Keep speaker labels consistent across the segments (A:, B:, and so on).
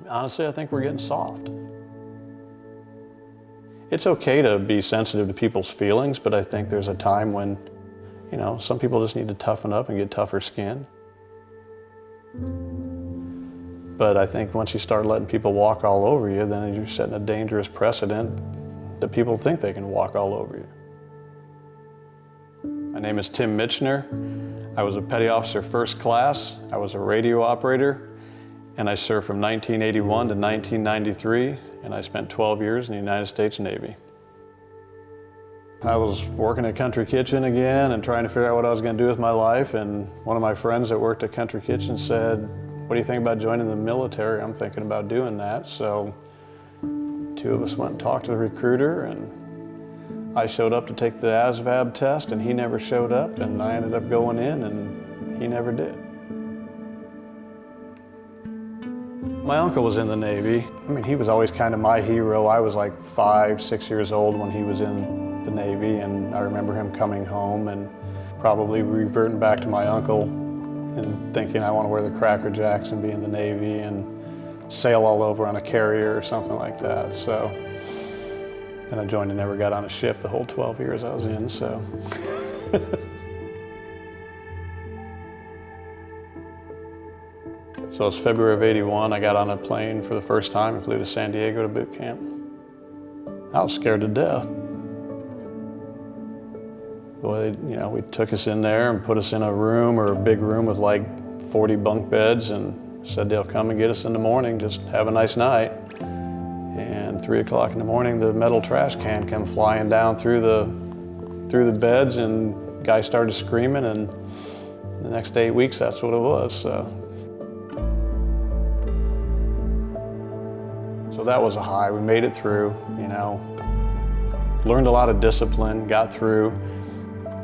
A: Honestly, I think we're getting soft. It's okay to be sensitive to people's feelings, but I think there's a time when, some people just need to toughen up and get tougher skin. But I think once you start letting people walk all over you, then you're setting a dangerous precedent that people think they can walk all over you. My name is Tim Michener. I was a petty officer first class. I was a radio operator, and I served from 1981 to 1993, and I spent 12 years in the United States Navy. I was working at Country Kitchen again and trying to figure out what I was going to do with my life, and one of my friends that worked at Country Kitchen said, "What do you think about joining the military?" I'm thinking about doing that. So two of us went and talked to the recruiter, and I showed up to take the ASVAB test, and he never showed up, and I ended up going in, and he never did. My uncle was in the Navy. He was always kind of my hero. I was like 5, 6 years old when he was in the Navy, and I remember him coming home and probably reverting back to my uncle and thinking I want to wear the Cracker Jacks and be in the Navy and sail all over on a carrier or something like that. So, and I joined and never got on a ship the whole 12 years I was in, so. So it's February of '81, I got on a plane for the first time and flew to San Diego to boot camp. I was scared to death. Well, we took us in there and put us in a room, or a big room with like 40 bunk beds, and said they'll come and get us in the morning, just have a nice night. And 3 o'clock in the morning, the metal trash can came flying down through the beds, and the guy started screaming, and the next 8 weeks, that's what it was. So that was a high. We made it through, learned a lot of discipline, got through.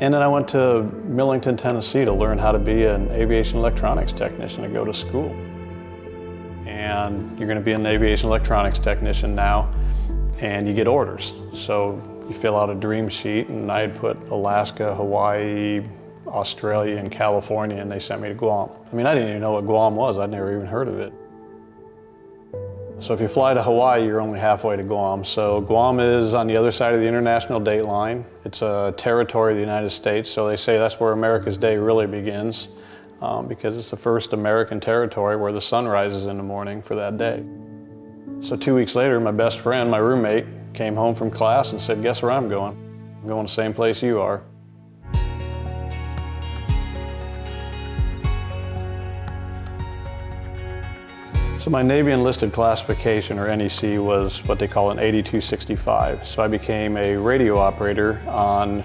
A: And then I went to Millington, Tennessee to learn how to be an aviation electronics technician, to go to school. And you're going to be an aviation electronics technician now, and you get orders. So you fill out a dream sheet, and I had put Alaska, Hawaii, Australia, and California, and they sent me to Guam. I didn't even know what Guam was. I'd never even heard of it. So if you fly to Hawaii, you're only halfway to Guam. So Guam is on the other side of the international date line. It's a territory of the United States, so they say that's where America's day really begins, because it's the first American territory where the sun rises in the morning for that day. So 2 weeks later, my best friend, my roommate, came home from class and said, "Guess where I'm going? I'm going the same place you are." So my Navy enlisted classification, or NEC, was what they call an 8265. So I became a radio operator on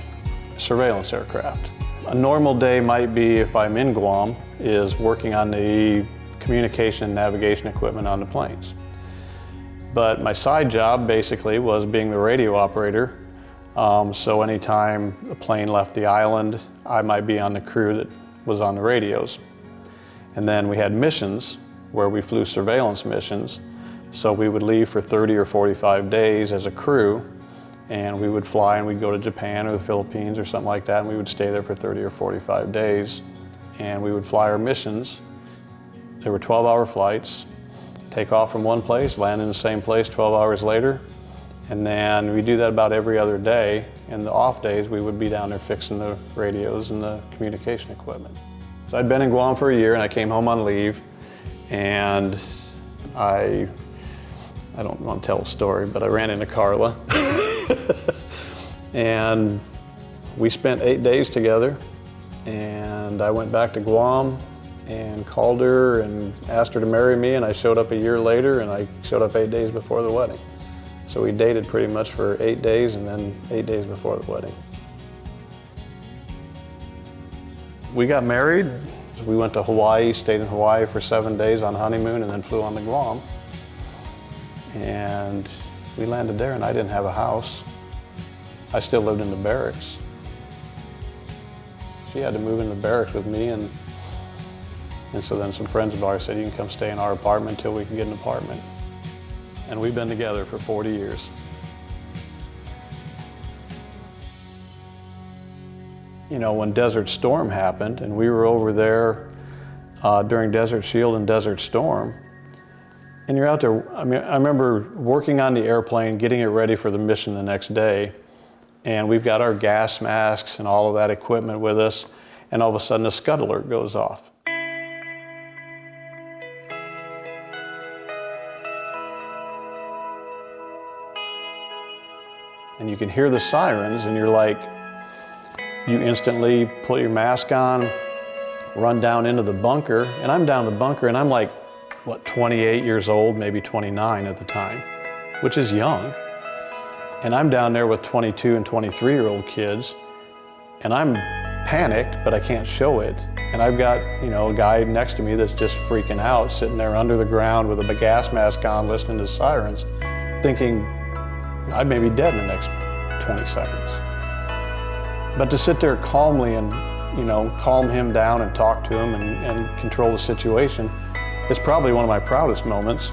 A: surveillance aircraft. A normal day might be, if I'm in Guam, is working on the communication and navigation equipment on the planes. But my side job basically was being the radio operator. So anytime a plane left the island, I might be on the crew that was on the radios. And then we had missions where we flew surveillance missions. So we would leave for 30 or 45 days as a crew, and we would fly and we'd go to Japan or the Philippines or something like that, and we would stay there for 30 or 45 days. And we would fly our missions. They were 12-hour flights, take off from one place, land in the same place 12 hours later, and then we do that about every other day. And the off days, we would be down there fixing the radios and the communication equipment. So I'd been in Guam for a year, and I came home on leave. And I don't want to tell a story, but I ran into Karla. And we spent 8 days together. And I went back to Guam and called her and asked her to marry me, and I showed up a year later, and I showed up 8 days before the wedding. So we dated pretty much for 8 days, and then 8 days before the wedding. We got married. We went to Hawaii, stayed in Hawaii for 7 days on honeymoon, and then flew on to Guam. And we landed there, and I didn't have a house. I still lived in the barracks. She had to move in the barracks with me, and so then some friends of ours said, "You can come stay in our apartment until we can get an apartment." And we've been together for 40 years. When Desert Storm happened, and we were over there during Desert Shield and Desert Storm, And you're out there, I mean, I remember working on the airplane, getting it ready for the mission the next day, and we've got our gas masks and all of that equipment with us, and all of a sudden a scud alert goes off. And you can hear the sirens, and you're like, you instantly put your mask on, run down into the bunker, and I'm down the bunker, and I'm like, what, 28 years old, maybe 29 at the time, which is young. And I'm down there with 22 and 23-year-old kids, and I'm panicked, but I can't show it. And I've got, you know, a guy next to me that's just freaking out, sitting there under the ground with a gas mask on, listening to sirens, thinking I may be dead in the next 20 seconds. But to sit there calmly and, you know, calm him down and talk to him and control the situation is probably one of my proudest moments,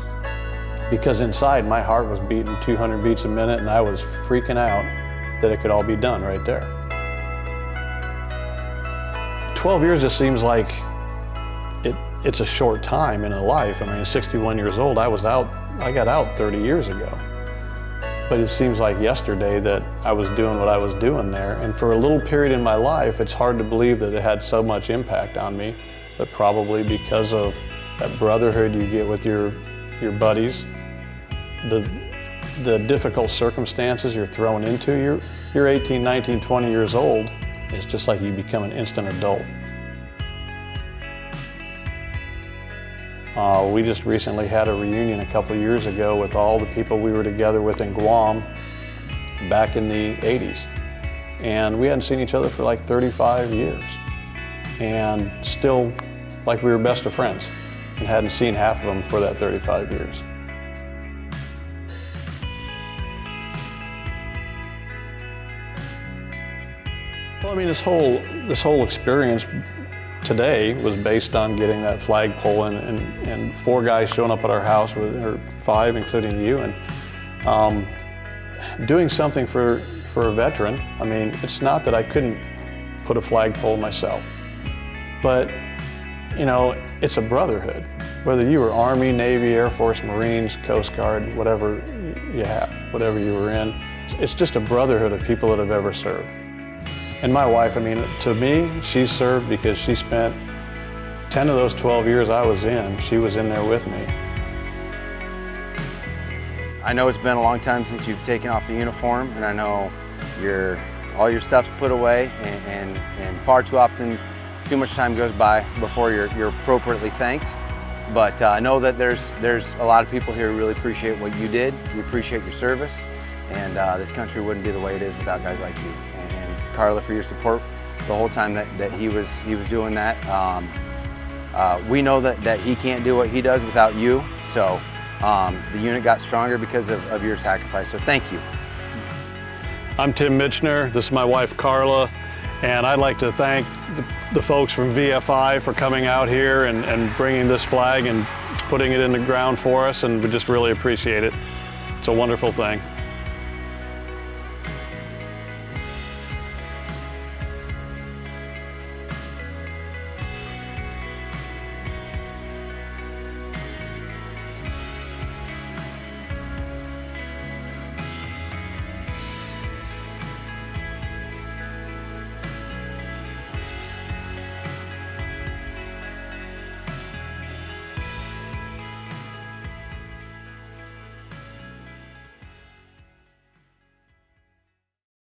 A: because inside my heart was beating 200 beats a minute, and I was freaking out that it could all be done right there. 12 years just seems like it's a short time in a life. I mean, 61 years old, I got out 30 years ago. But it seems like yesterday that I was doing what I was doing there. And for a little period in my life, it's hard to believe that it had so much impact on me, but probably because of that brotherhood you get with your buddies, the difficult circumstances you're thrown into. You're 18, 19, 20 years old. It's just like you become an instant adult. We just recently had a reunion a couple of years ago with all the people we were together with in Guam back in the 80s. And we hadn't seen each other for like 35 years. And still like we were best of friends, and hadn't seen half of them for that 35 years. Well, I mean, this whole experience today was based on getting that flagpole and 4 guys showing up at our house, or 5, including you, and doing something for a veteran. I mean, it's not that I couldn't put a flagpole myself, but you know, it's a brotherhood. Whether you were Army, Navy, Air Force, Marines, Coast Guard, whatever you have, whatever you were in, it's just a brotherhood of people that have ever served. And my wife, I mean, to me, she served because she spent 10 of those 12 years I was in, she was in there with me.
B: I know it's been a long time since you've taken off the uniform, and I know all your stuff's put away, and far too often, too much time goes by before you're appropriately thanked. But I know that there's a lot of people here who really appreciate what you did. We appreciate your service, and this country wouldn't be the way it is without guys like you. And Karla, for your support the whole time that he was doing that. We know that he can't do what he does without you. So the unit got stronger because of your sacrifice. So thank you.
A: I'm Tim Michener. This is my wife Karla, and I'd like to thank the folks from VFI for coming out here and bringing this flag and putting it in the ground for us, and we just really appreciate it. It's a wonderful thing.